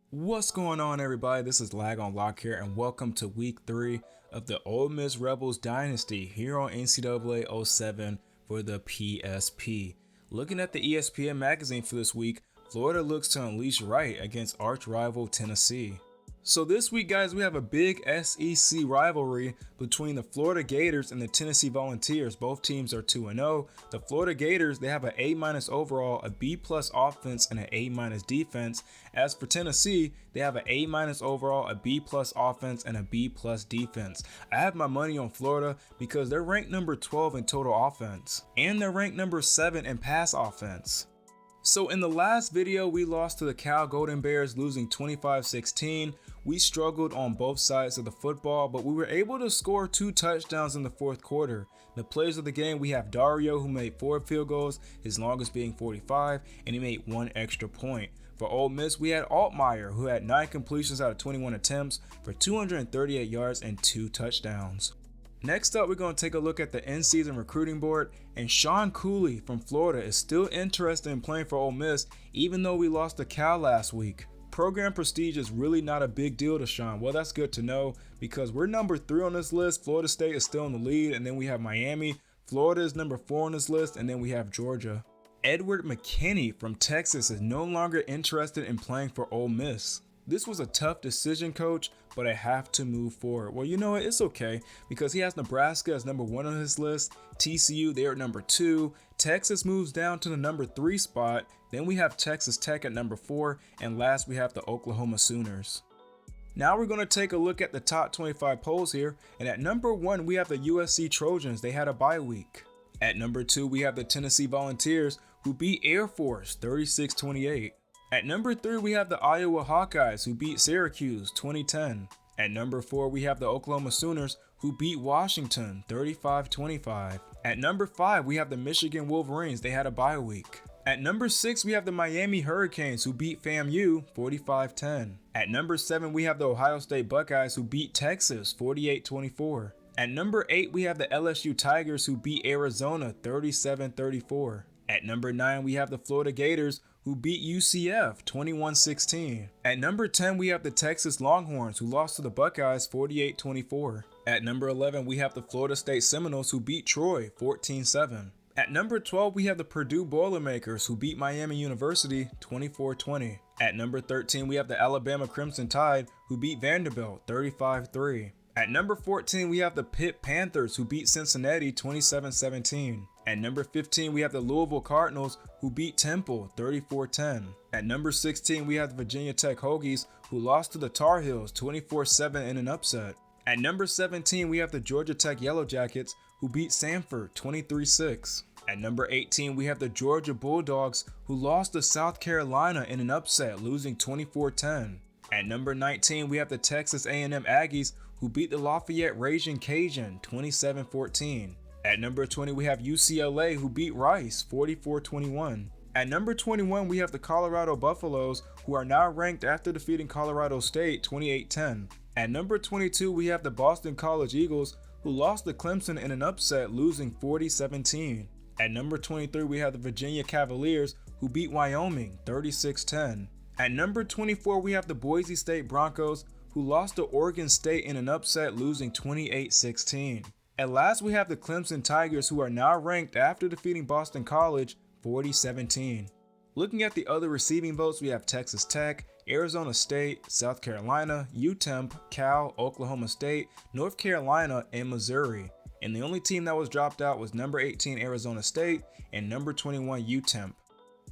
What's going on, everybody? This is Lag on Lock here, and welcome to week 3 of the Ole Miss Rebels Dynasty here on NCAA 07 for the PSP. Looking at the ESPN magazine for this week, Florida looks to unleash right against arch rival Tennessee. So this week, guys, we have a big SEC rivalry between the Florida Gators and the Tennessee Volunteers. Both teams are 2-0. The Florida Gators, they have an A- overall, a B+ offense, and an A- defense. As for Tennessee, they have an A- overall, a B+ offense, and a B+ defense. I have my money on Florida because they're ranked number 12 in total offense, and they're ranked number 7 in pass offense. So in the last video, we lost to the Cal Golden Bears, losing 25-16. We struggled on both sides of the football, but we were able to score 2 touchdowns in the fourth quarter. The players of the game, we have Dario, who made 4 field goals, his longest being 45, and he made 1 extra point. For Ole Miss, we had Altmaier, who had 9 completions out of 21 attempts for 238 yards and 2 touchdowns. Next up, we're going to take a look at the in-season recruiting board, and Sean Cooley from Florida is still interested in playing for Ole Miss, even though we lost to Cal last week. Program prestige is really not a big deal to Sean. Well, that's good to know because we're number 3 on this list. Florida State is still in the lead, and then we have Miami. Florida is number 4 on this list, and then we have Georgia. Edward McKinney from Texas is no longer interested in playing for Ole Miss. This was a tough decision, coach, but I have to move forward. Well, you know what? It's okay because he has Nebraska as number 1 on his list. TCU, they are number 2. Texas moves down to the number 3 spot. Then we have Texas Tech at number 4. And last, we have the Oklahoma Sooners. Now we're going to take a look at the top 25 polls here. And at number 1, we have the USC Trojans. They had a bye week. At number 2, we have the Tennessee Volunteers, who beat Air Force 36-28. At number 3, we have the Iowa Hawkeyes, who beat Syracuse 2010. At number 4, we have the Oklahoma Sooners, who beat Washington 35-25. At number 5, we have the Michigan Wolverines. They had a bye week. At number 6, we have the Miami Hurricanes, who beat FAMU 45-10. At number 7, we have the Ohio State Buckeyes, who beat Texas 48-24. At number 8, we have the LSU Tigers, who beat Arizona 37-34. At number 9, we have the Florida Gators, who beat UCF 21-16. At number 10, we have the Texas Longhorns, who lost to the Buckeyes 48-24. At number 11, we have the Florida State Seminoles, who beat Troy 14-7. At number 12, we have the Purdue Boilermakers, who beat Miami University 24-20. At number 13, we have the Alabama Crimson Tide, who beat Vanderbilt 35-3. At number 14, we have the Pitt Panthers, who beat Cincinnati 27-17. At number 15, we have the Louisville Cardinals, who beat Temple 34-10. At number 16, we have the Virginia Tech Hokies, who lost to the Tar Heels 24-7 in an upset. At number 17, we have the Georgia Tech Yellow Jackets, who beat Samford 23-6. At number 18, we have the Georgia Bulldogs, who lost to South Carolina in an upset, losing 24-10. At number 19, we have the Texas A&M Aggies, who beat the Lafayette Raging Cajun 27-14. At number 20, we have UCLA, who beat Rice 44-21. At number 21, we have the Colorado Buffaloes, who are now ranked after defeating Colorado State 28-10. At number 22, we have the Boston College Eagles, who lost to Clemson in an upset, losing 40-17. At number 23, we have the Virginia Cavaliers, who beat Wyoming 36-10. At number 24, we have the Boise State Broncos, who lost to Oregon State in an upset, losing 28-16. At last, we have the Clemson Tigers, who are now ranked after defeating Boston College 40-17. Looking at the other receiving votes, we have Texas Tech, Arizona State, South Carolina, UTEMP, Cal, Oklahoma State, North Carolina, and Missouri. And the only team that was dropped out was number 18 Arizona State and number 21 UTEMP.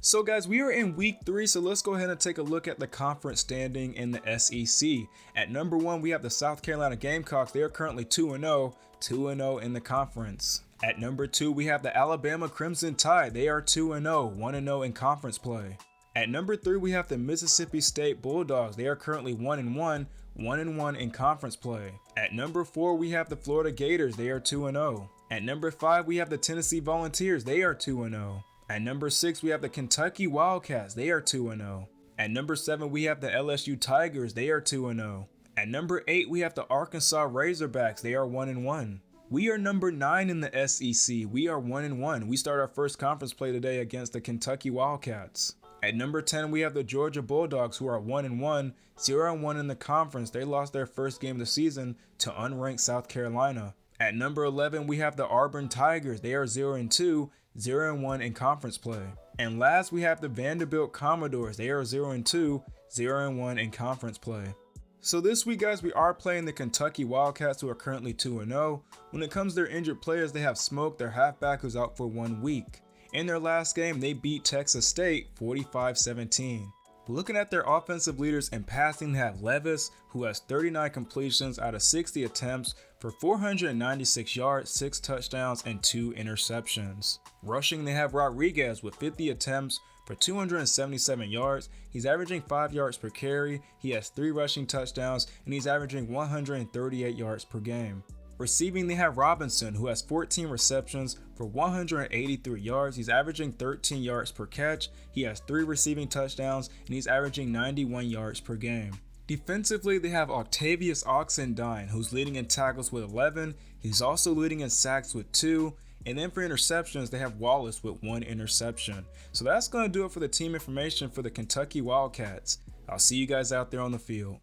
So guys, we are in week 3, so let's go ahead and take a look at the conference standing in the SEC. At number 1, we have the South Carolina Gamecocks. They are currently 2-0, 2-0 in the conference. At number 2, we have the Alabama Crimson Tide. They are 2-0, 1-0 in conference play. At number 3, we have the Mississippi State Bulldogs. They are currently 1-1, 1-1 in conference play. At number 4, we have the Florida Gators. They are 2-0. At number 5, we have the Tennessee Volunteers. They are 2-0. At number 6, we have the Kentucky Wildcats. They are 2-0. At number 7, we have the LSU Tigers. They are 2-0. At number 8, we have the Arkansas Razorbacks. They are 1-1. We are number 9 in the SEC. We are 1-1. We start our first conference play today against the Kentucky Wildcats. At number 10, we have the Georgia Bulldogs, who are 1-1, 0-1 in the conference. They lost their first game of the season to unranked South Carolina. At number 11, we have the Auburn Tigers. They are 0-2, 0-1 in conference play. And last, we have the Vanderbilt Commodores. They are 0-2, 0-1 in conference play. So this week, guys, we are playing the Kentucky Wildcats, who are currently 2-0. When it comes to their injured players, they have Smoke, their halfback, who's out for 1 week. In their last game, they beat Texas State 45-17. Looking at their offensive leaders in passing, they have Levis, who has 39 completions out of 60 attempts for 496 yards, 6 touchdowns, and 2 interceptions. Rushing, they have Rodriguez with 50 attempts for 277 yards. He's averaging 5 yards per carry, he has 3 rushing touchdowns, and he's averaging 138 yards per game. Receiving, they have Robinson, who has 14 receptions for 183 yards. He's averaging 13 yards per catch. He has 3 receiving touchdowns, and he's averaging 91 yards per game. Defensively, they have Octavius Oxendine, who's leading in tackles with 11. He's also leading in sacks with 2. And then for interceptions, they have Wallace with 1 interception. So that's going to do it for the team information for the Kentucky Wildcats. I'll see you guys out there on the field.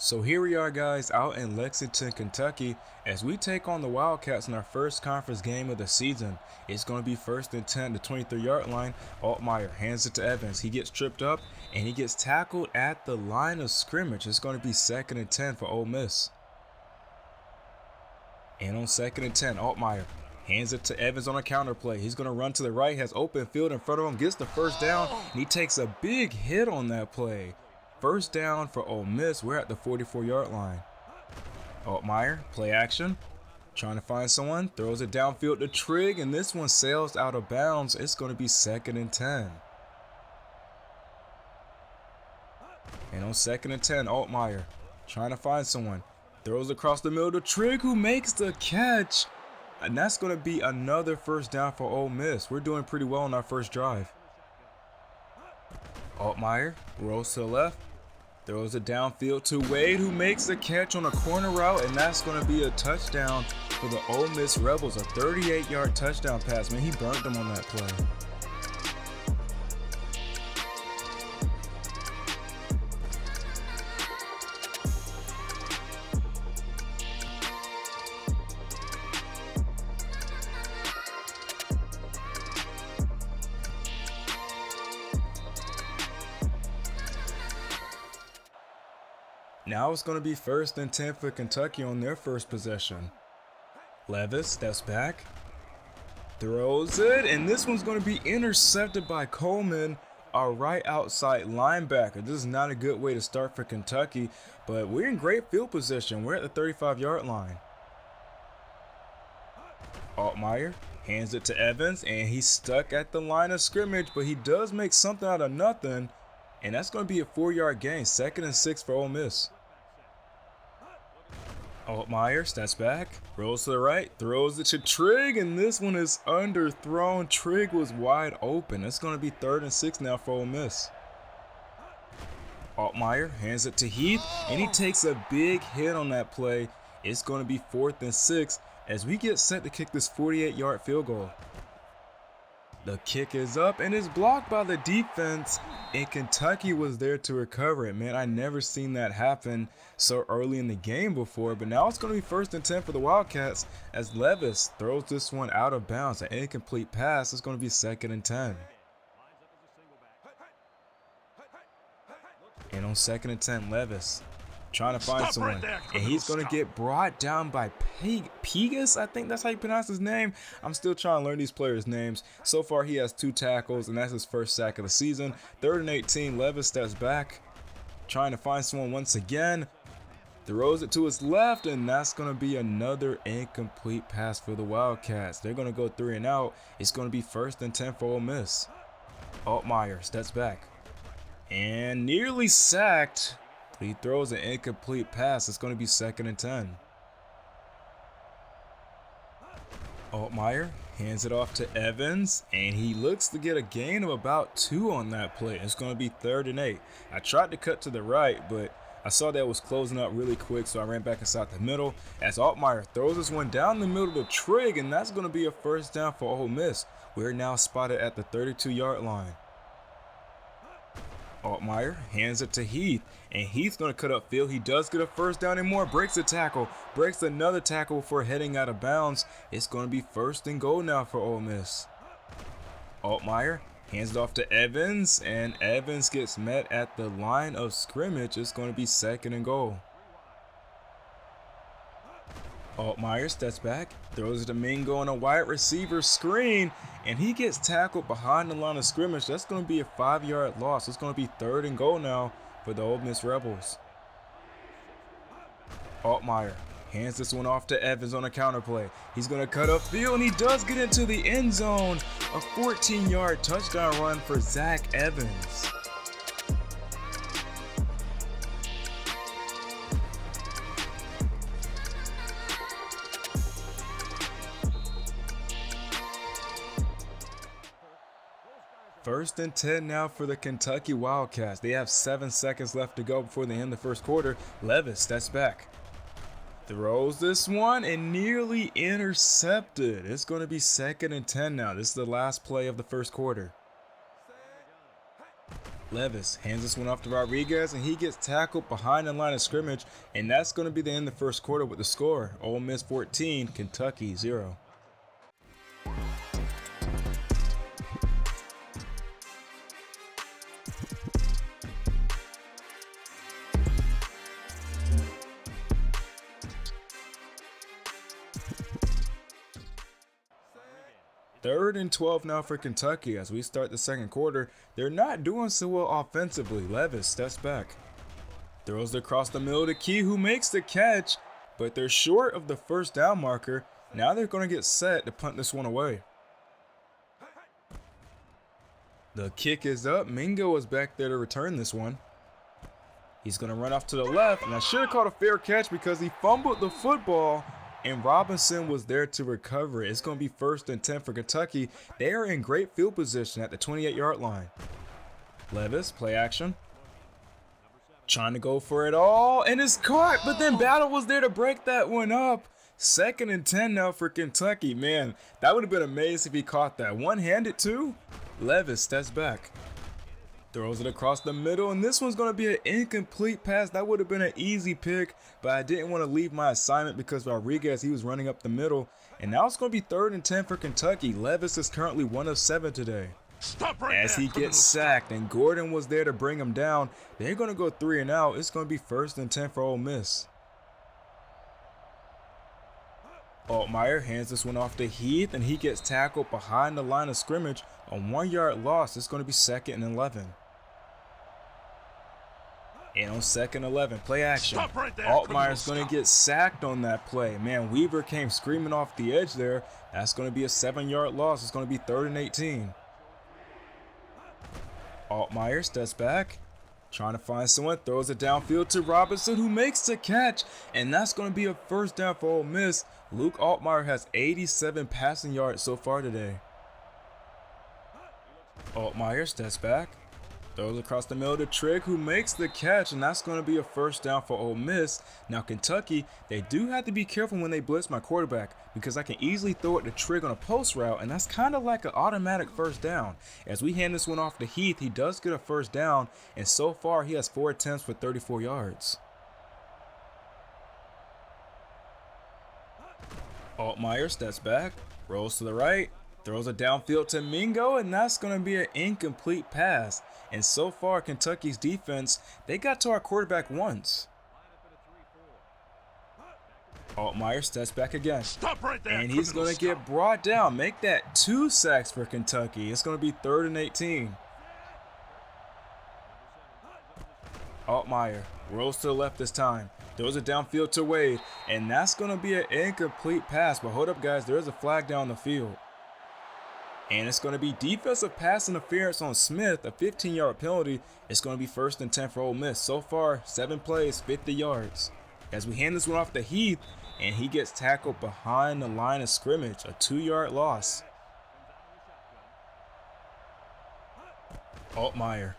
So here we are, guys, out in Lexington, Kentucky, as we take on the Wildcats in our first conference game of the season. It's going to be 1st and 10 at the 23-yard line. Altmaier hands it to Evans. He gets tripped up and he gets tackled at the line of scrimmage. It's going to be 2nd and 10 for Ole Miss. And on 2nd and 10, Altmaier hands it to Evans on a counter play. He's going to run to the right, has open field in front of him, gets the first down, and he takes a big hit on that play. First down for Ole Miss. We're at the 44-yard line. Altmaier, play action, trying to find someone, throws it downfield to Trigg, and this one sails out of bounds. It's going to be 2nd and 10. And on 2nd and 10, Altmaier trying to find someone, throws across the middle to Trigg, who makes the catch. And that's going to be another first down for Ole Miss. We're doing pretty well on our first drive. Altmaier rolls to the left, throws it downfield to Wade, who makes the catch on a corner route, and that's going to be a touchdown for the Ole Miss Rebels. A 38-yard touchdown pass. Man, he burnt them on that play. Now it's going to be 1st and 10 for Kentucky on their first possession. Levis steps back, throws it, and this one's going to be intercepted by Coleman, our right outside linebacker. This is not a good way to start for Kentucky, but we're in great field position. We're at the 35-yard line. Altmaier hands it to Evans, and he's stuck at the line of scrimmage, but he does make something out of nothing, and that's going to be a 4-yard gain. 2nd and 6 for Ole Miss. Altmaier steps back, rolls to the right, throws it to Trigg, and this one is underthrown. Trigg was wide open. It's going to be 3rd and 6 now for Ole Miss. Altmaier hands it to Heath, and he takes a big hit on that play. It's going to be 4th and 6 as we get set to kick this 48-yard field goal. The kick is up and is blocked by the defense, and Kentucky was there to recover it. Man, I never seen that happen so early in the game before, but now it's going to be 1st and 10 for the Wildcats as Levis throws this one out of bounds. An incomplete pass. It's going to be 2nd and 10. And on 2nd and 10, Levis trying to find someone, and he's going to get brought down by Pegas. I think that's how you pronounce his name. I'm still trying to learn these players' names. So far, he has 2 tackles, and that's his first sack of the season. 3rd and 18, Levis steps back, trying to find someone once again. Throws it to his left, and that's going to be another incomplete pass for the Wildcats. They're going to go 3 and out. It's going to be 1st and 10 for Ole Miss. Altmaier steps back and nearly sacked. He throws an incomplete pass. It's going to be 2nd and 10. Altmaier hands it off to Evans, and he looks to get a gain of about 2 on that play. It's going to be 3rd and 8. I tried to cut to the right, but I saw that it was closing up really quick, so I ran back inside the middle as Altmaier throws this one down the middle to Trigg, and that's going to be a 1st down for Ole Miss. We're now spotted at the 32-yard line. Altmaier hands it to Heath, and Heath's going to cut upfield. He does get a 1st down and more, breaks a tackle, breaks another tackle before heading out of bounds. It's going to be 1st and goal now for Ole Miss. Altmaier hands it off to Evans, and Evans gets met at the line of scrimmage. It's going to be 2nd and goal. Altmaier steps back, throws it to Mingo on a wide receiver screen, and he gets tackled behind the line of scrimmage. That's going to be a 5-yard loss. It's going to be 3rd and goal now for the Ole Miss Rebels. Altmaier hands this one off to Evans on a counter play. He's going to cut upfield, and he does get into the end zone. A 14-yard touchdown run for Zach Evans. First and 10 now for the Kentucky Wildcats. They have 7 seconds left to go before they end the 1st quarter. Levis steps back, throws this one, and nearly intercepted. It's going to be 2nd and 10 now. This is the last play of the 1st quarter. Levis hands this one off to Rodriguez, and he gets tackled behind the line of scrimmage, and that's going to be the end of the 1st quarter with the score. Ole Miss 14, Kentucky 0. Third and 12 now for Kentucky as we start the 2nd quarter. They're not doing so well offensively. Levis steps back, throws it across the middle to Key, who makes the catch, but they're short of the 1st down marker. Now they're going to get set to punt this one away. The kick is up. Mingo is back there to return this one. He's going to run off to the left, and I should have caught a fair catch because he fumbled the football, and Robinson was there to recover it. It's going to be 1st and 10 for Kentucky. They are in great field position at the 28-yard line. Levis, play action. Trying to go for it all, and it's caught, but then Battle was there to break that one up. 2nd and 10 now for Kentucky. Man, that would have been amazing if he caught that. One-handed too. Levis steps back, throws it across the middle, and this one's going to be an incomplete pass. That would have been an easy pick, but I didn't want to leave my assignment because Rodriguez, he was running up the middle. And now it's going to be 3rd and 10 for Kentucky. Levis is currently 1 of 7 today. As he gets sacked, and Gordon was there to bring him down. They're going to go 3 and out. It's going to be 1st and 10 for Ole Miss. Altmaier hands this one off to Heath, and he gets tackled behind the line of scrimmage. A 1-yard loss. It's going to be 2nd and 11. And on 2nd and 11, play action. Altmaier's going to get sacked on that play. Man, Weaver came screaming off the edge there. That's going to be a 7-yard loss. It's going to be 3rd and 18. Altmaier steps back, trying to find someone, throws it downfield to Robinson, who makes the catch, and that's going to be a 1st down for Ole Miss. Luke Altmaier has 87 passing yards so far today. Altmaier steps back, throws across the middle to Trigg, who makes the catch, and that's going to be a 1st down for Ole Miss. Now Kentucky, they do have to be careful when they blitz my quarterback because I can easily throw it to Trigg on a post route, and that's kind of like an automatic 1st down. As we hand this one off to Heath, he does get a 1st down, and so far he has 4 attempts for 34 yards. Altmaier steps back, rolls to the right, throws it downfield to Mingo, and that's going to be an incomplete pass. And so far, Kentucky's defense, they got to our quarterback once. Altmaier steps back again. Stop right there, And he's going to get brought down. Make that 2 sacks for Kentucky. It's going to be 3rd and 18. Altmaier rolls to the left this time. Throws it downfield to Wade. And that's going to be an incomplete pass. But hold up, guys. There is a flag down the field. And it's going to be defensive pass interference on Smith, a 15-yard penalty. It's going to be 1st and 10 for Ole Miss. So far, 7 plays, 50 yards. As we hand this one off to Heath, and he gets tackled behind the line of scrimmage, a 2-yard loss. Altmaier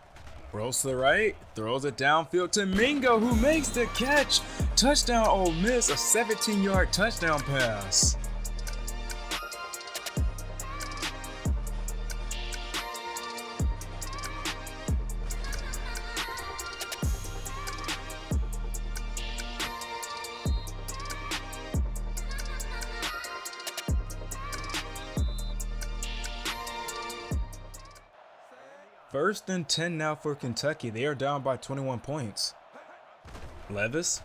rolls to the right, throws it downfield to Mingo, who makes the catch. Touchdown Ole Miss, a 17-yard touchdown pass. First and 10 now for Kentucky. They are down by 21 points. Levis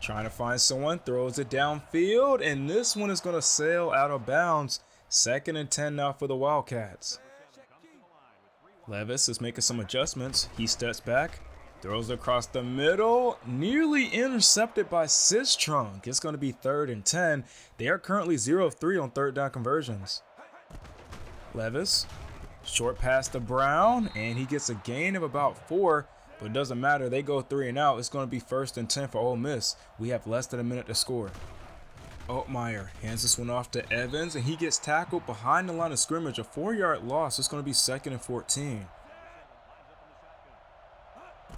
trying to find someone, throws it downfield, and this one is going to sail out of bounds. 2nd and 10 now for the Wildcats. Levis is making some adjustments. He steps back, throws across the middle, nearly intercepted by Sistrunk. It's going to be 3rd and 10. They are currently 0 of 3 on 3rd down conversions. Levis, short pass to Brown, and he gets a gain of about 4, but it doesn't matter. They go 3 and out. It's going to be 1st and 10 for Ole Miss. We have less than a minute to score. Altmaier hands this one off to Evans, and he gets tackled behind the line of scrimmage. A 4-yard loss. It's going to be 2nd and 14.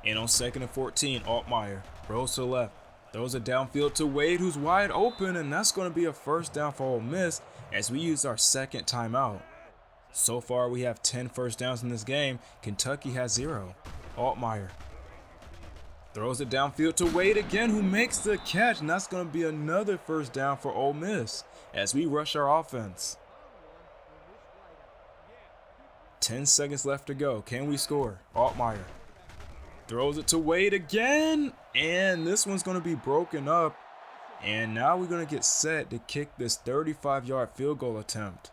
And on 2nd and 14, Altmaier rolls to the left, throws it downfield to Wade, who's wide open, and that's going to be a 1st down for Ole Miss as we use our 2nd timeout. So far, we have 10 first downs in this game. Kentucky has 0. Altmaier throws it downfield to Wade again, who makes the catch, and that's going to be another 1st down for Ole Miss as we rush our offense. 10 seconds left to go. Can we score? Altmaier throws it to Wade again, and this one's going to be broken up. And now we're going to get set to kick this 35-yard field goal attempt.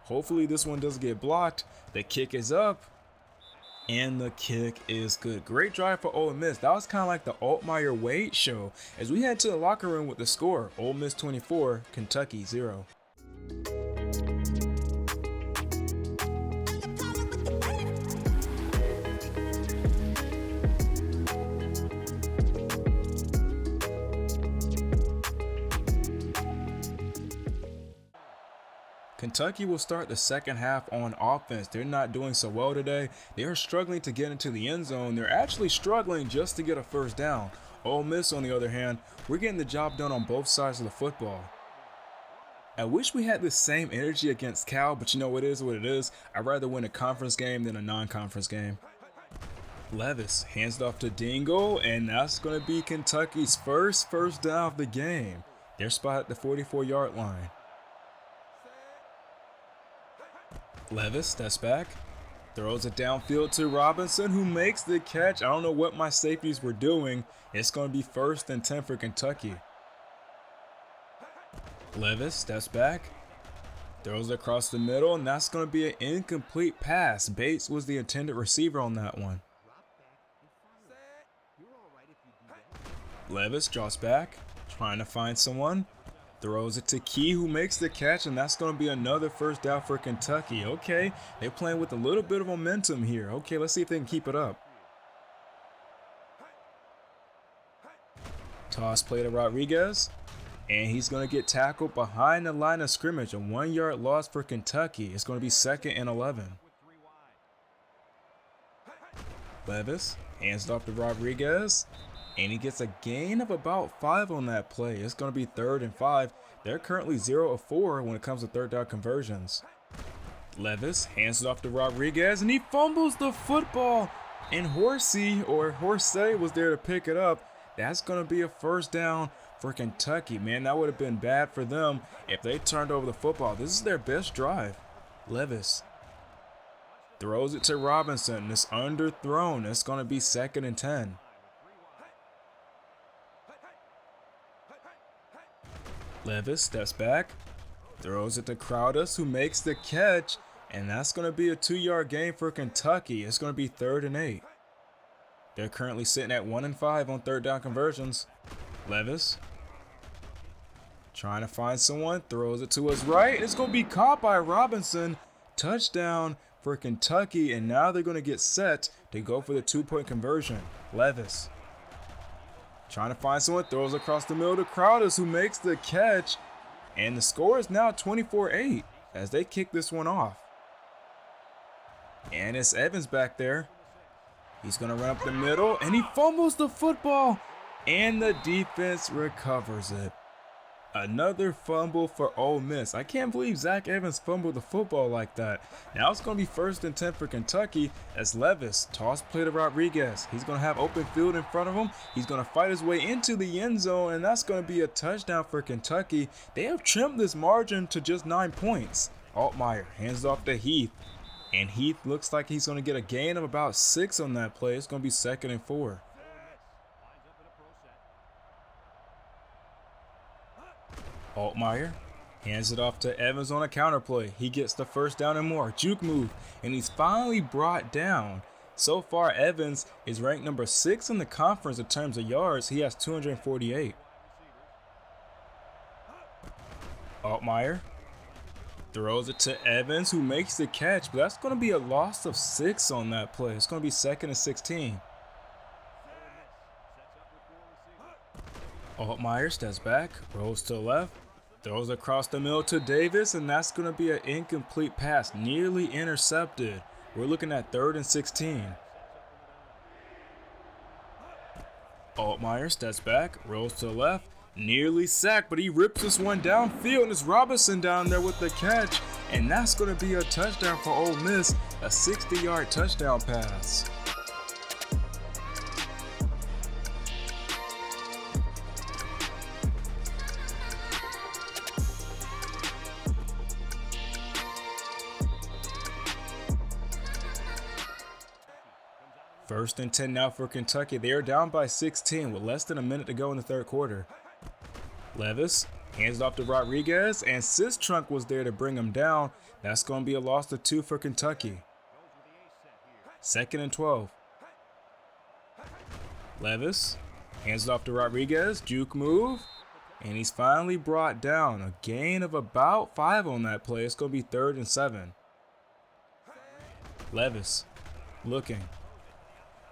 Hopefully this one doesn't get blocked. The kick is up, and the kick is good. Great drive for Ole Miss. That was kind of like the Altmaier Wade show as we head to the locker room with the score. Ole Miss 24, Kentucky 0. Kentucky will start the second half on offense. They're not doing so well today. They are struggling to get into the end zone. They're actually struggling just to get a 1st down. Ole Miss, on the other hand, we're getting the job done on both sides of the football. I wish we had the same energy against Cal, but you know, it is what it is. I'd rather win a conference game than a non-conference game. Levis hands it off to Dingle, and that's going to be Kentucky's first down of the game. They're spot at the 44-yard line. Levis steps back, throws it downfield to Robinson, who makes the catch. I don't know what my safeties were doing. It's going to be 1st and 10 for Kentucky. Levis steps back, throws it across the middle, and that's going to be an incomplete pass. Bates was the intended receiver on that one. Levis draws back, trying to find someone. Throws it to Key, who makes the catch, and that's going to be another 1st down for Kentucky. Okay, they're playing with a little bit of momentum here. Okay, let's see if they can keep it up. Toss play to Rodriguez, and he's going to get tackled behind the line of scrimmage. A 1-yard loss for Kentucky. It's going to be 2nd and 11. Levis hands it off to Rodriguez, and he gets a gain of about 5 on that play. It's going to be 3rd and 5. They're currently 0 of 4 when it comes to 3rd down conversions. Levis hands it off to Rodriguez, and he fumbles the football. And Horsey was there to pick it up. That's going to be a 1st down for Kentucky. Man, that would have been bad for them if they turned over the football. This is their best drive. Levis throws it to Robinson. It's underthrown. It's going to be 2nd and 10. Levis steps back, throws it to Crowdus, who makes the catch, and that's going to be a 2-yard gain for Kentucky. It's going to be 3rd and 8. They're currently sitting at 1 and 5 on 3rd down conversions. Levis trying to find someone, throws it to his right. It's going to be caught by Robinson. Touchdown for Kentucky, and now they're going to get set to go for the 2-point conversion. Levis trying to find someone, throws across the middle to Crowdus, who makes the catch, and the score is now 24-8 as they kick this one off. And it's Evans back there. He's going to run up the middle, and he fumbles the football, and the defense recovers it. Another fumble for Ole Miss. I can't believe Zach Evans fumbled the football like that. Now it's going to be 1st and 10 for Kentucky as Levis toss play to Rodriguez. He's going to have open field in front of him. He's going to fight his way into the end zone, and that's going to be a touchdown for Kentucky. They have trimmed this margin to just 9 points. Altmaier hands off to Heath, and Heath looks like he's going to get a gain of about 6 on that play. It's going to be 2nd and 4. Altmaier hands it off to Evans on a counter play. He gets the 1st down and more. Juke move, and he's finally brought down. So far, Evans is ranked number 6 in the conference in terms of yards. He has 248. Altmaier throws it to Evans, who makes the catch, but that's going to be a loss of 6 on that play. It's going to be 2nd and 16. Altmaier steps back, rolls to the left, throws across the middle to Davis, and that's going to be an incomplete pass, nearly intercepted. We're looking at 3rd and 16. Altmaier steps back, rolls to the left, nearly sacked, but he rips this one downfield, and it's Robinson down there with the catch, and that's going to be a touchdown for Ole Miss, a 60-yard touchdown pass. First and 10 now for Kentucky. They are down by 16 with less than a minute to go in the 3rd quarter. Levis hands it off to Rodriguez, and Sistrunk was there to bring him down. That's going to be a loss of 2 for Kentucky. 2nd and 12. Levis hands it off to Rodriguez. Juke move, and he's finally brought down. A gain of about 5 on that play. It's going to be 3rd and 7. Levis looking.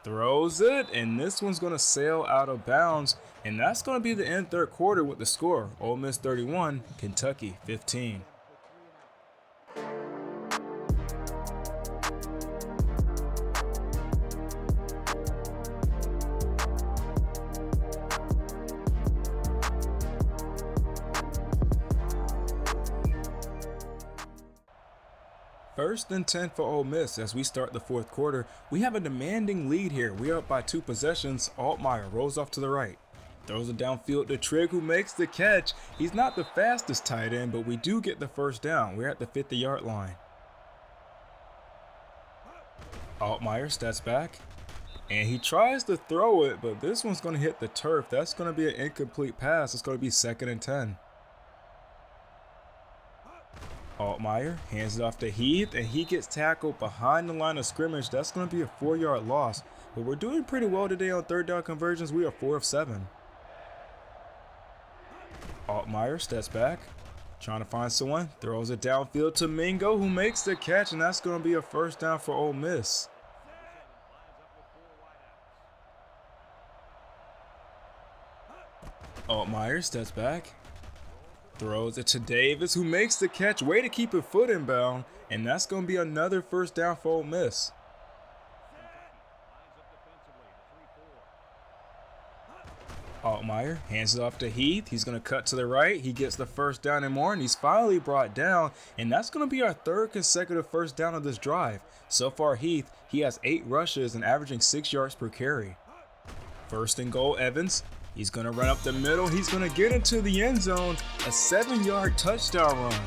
Throws it, and this one's going to sail out of bounds, and that's going to be the end 3rd quarter with the score. Ole Miss 31, Kentucky 15. First and 10 for Ole Miss as we start the 4th quarter. We have a demanding lead here. We are up by 2 possessions. Altmaier rolls off to the right, throws it downfield to Trigg, who makes the catch. He's not the fastest tight end, but we do get the 1st down. We're at the 50-yard line. Altmaier steps back, and he tries to throw it, but this one's going to hit the turf. That's going to be an incomplete pass. It's going to be 2nd and 10. Altmaier hands it off to Heath, and he gets tackled behind the line of scrimmage. That's going to be a 4-yard loss, but we're doing pretty well today on 3rd down conversions. We are 4 of 7. Altmaier steps back, trying to find someone, throws it downfield to Mingo, who makes the catch, and that's going to be a 1st down for Ole Miss. Altmaier steps back, throws it to Davis, who makes the catch. Way to keep a foot inbound, and that's going to be another 1st down for Ole Miss. Altmaier hands it off to Heath. He's going to cut to the right. He gets the 1st down and more, and he's finally brought down, and that's going to be our 3rd consecutive 1st down of this drive. So far, Heath, he has 8 rushes and averaging 6 yards per carry. 1st and goal, Evans. He's going to run up the middle. He's going to get into the end zone. A 7-yard touchdown run.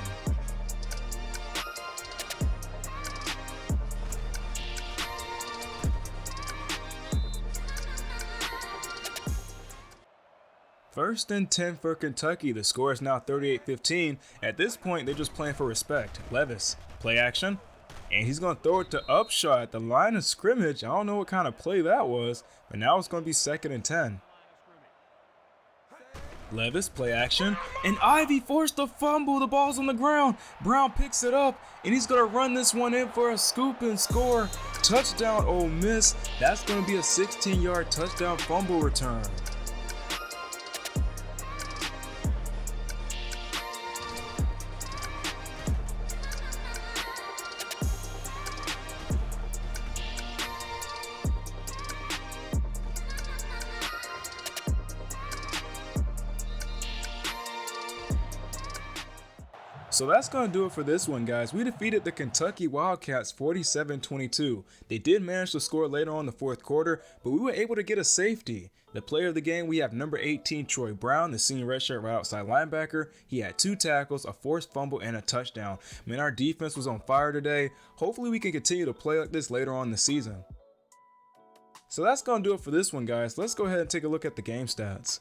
1st and 10 for Kentucky. The score is now 38-15. At this point, they're just playing for respect. Levis, play action. And he's going to throw it to Upshaw at the line of scrimmage. I don't know what kind of play that was, but now it's going to be 2nd and 10. Levis, play action, and Ivy forced a fumble. The ball's on the ground. Brown picks it up, and he's going to run this one in for a scoop and score. Touchdown, Ole Miss. That's going to be a 16-yard touchdown fumble return. So that's going to do it for this one, guys. We defeated the Kentucky Wildcats 47-22. They did manage to score later on in the 4th quarter, but we were able to get a safety. The player of the game, we have number 18, Troy Brown, the senior redshirt right outside linebacker. He had 2 tackles, a forced fumble, and a touchdown. Man, our defense was on fire today. Hopefully we can continue to play like this later on in the season. So that's going to do it for this one, guys. Let's go ahead and take a look at the game stats.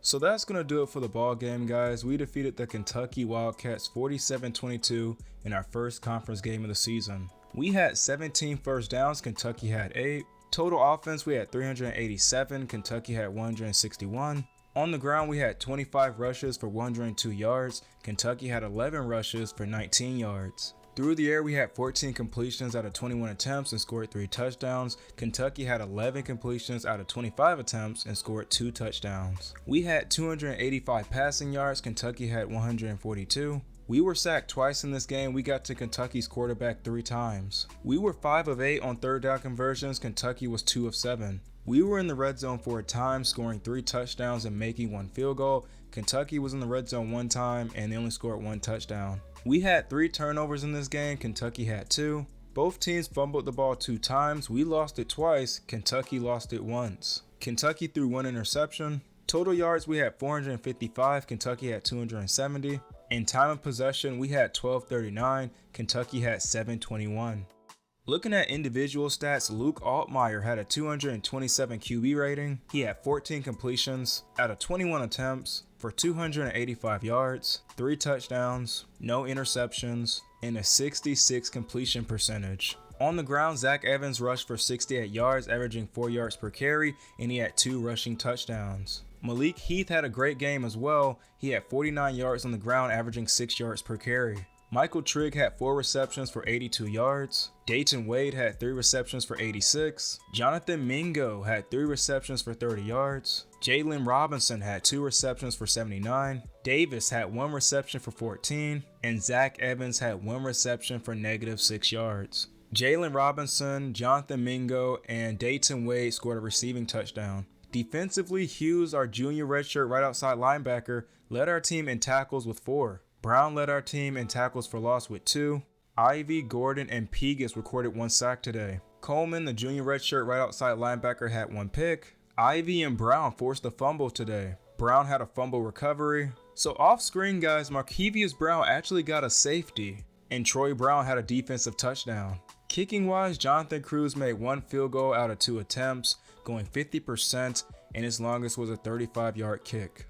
So that's going to do it for the ball game, guys. We defeated the Kentucky Wildcats 47-22 in our first conference game of the season. We had 17 first downs, Kentucky had 8. Total offense, we had 387, Kentucky had 161. On the ground, we had 25 rushes for 102 yards, Kentucky had 11 rushes for 19 yards. Through the air, we had 14 completions out of 21 attempts and scored 3 touchdowns. Kentucky had 11 completions out of 25 attempts and scored 2 touchdowns. We had 285 passing yards. Kentucky had 142. We were sacked twice in this game. We got to Kentucky's quarterback 3 times. We were 5 of 8 on 3rd down conversions. Kentucky was 2 of 7. We were in the red zone 4 times, scoring 3 touchdowns and making 1 field goal. Kentucky was in the red zone 1 time and they only scored 1 touchdown. We had 3 turnovers in this game, Kentucky had 2. Both teams fumbled the ball 2 times. We lost it twice, Kentucky lost it once. Kentucky threw 1 interception. Total yards, we had 455, Kentucky had 270. In time of possession, we had 1239, Kentucky had 721. Looking at individual stats, Luke Altmaier had a 227 QB rating. He had 14 completions out of 21 attempts for 285 yards, 3 touchdowns, no interceptions, and a 66 completion percentage. On the ground, Zach Evans rushed for 68 yards, averaging 4 yards per carry, and he had 2 rushing touchdowns. Malik Heath had a great game as well. He had 49 yards on the ground, averaging 6 yards per carry. Michael Trigg had 4 receptions for 82 yards. Dayton Wade had 3 receptions for 86. Jonathan Mingo had 3 receptions for 30 yards. Jalen Robinson had 2 receptions for 79. Davis had 1 reception for 14. And Zach Evans had 1 reception for -6 yards. Jalen Robinson, Jonathan Mingo, and Dayton Wade scored a receiving touchdown. Defensively, Hughes, our junior redshirt right outside linebacker, led our team in tackles with 4. Brown led our team in tackles for loss with 2. Ivy, Gordon, and Pegas recorded 1 sack today. Coleman, the junior redshirt right outside linebacker, had 1 pick. Ivy and Brown forced a fumble today. Brown had a fumble recovery. So off screen, guys, Markevius Brown actually got a safety, and Troy Brown had a defensive touchdown. Kicking wise, Jonathan Cruz made 1 field goal out of 2 attempts, going 50%, and his longest was a 35-yard kick.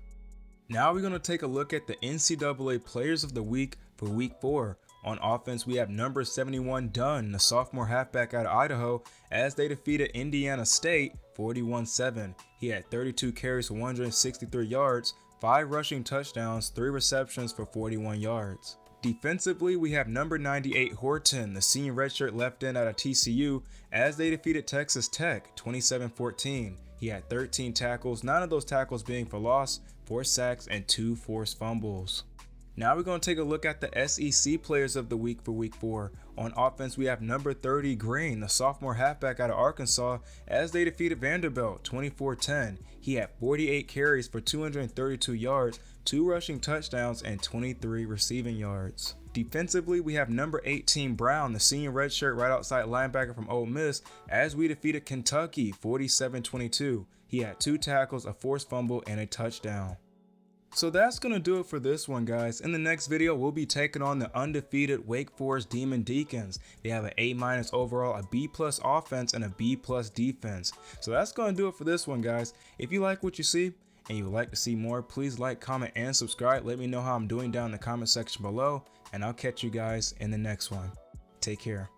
Now we're going to take a look at the NCAA Players of the Week for Week 4. On offense, we have number 71 Dunn, the sophomore halfback out of Idaho, as they defeated Indiana State 41-7. He had 32 carries for 163 yards, 5 rushing touchdowns, 3 receptions for 41 yards. Defensively, we have number 98 Horton, the senior redshirt left end out of TCU, as they defeated Texas Tech 27-14. He had 13 tackles, 9 of those tackles being for loss, 4 sacks, and 2 forced fumbles. Now we're going to take a look at the SEC Players of the Week for Week 4. On offense, we have number 30 Green, the sophomore halfback out of Arkansas, as they defeated Vanderbilt 24-10. He had 48 carries for 232 yards, 2 rushing touchdowns, and 23 receiving yards. Defensively, we have number 18 Brown, the senior redshirt right outside linebacker from Ole Miss, as we defeated Kentucky 47-22. He had 2 tackles, a forced fumble, and a touchdown. So that's going to do it for this one, guys. In the next video, we'll be taking on the undefeated Wake Forest Demon Deacons. They have an A- overall, a B+ offense, and a B+ defense. So that's going to do it for this one, guys. If you like what you see and you would like to see more, please like, comment, and subscribe. Let me know how I'm doing down in the comment section below, and I'll catch you guys in the next one. Take care.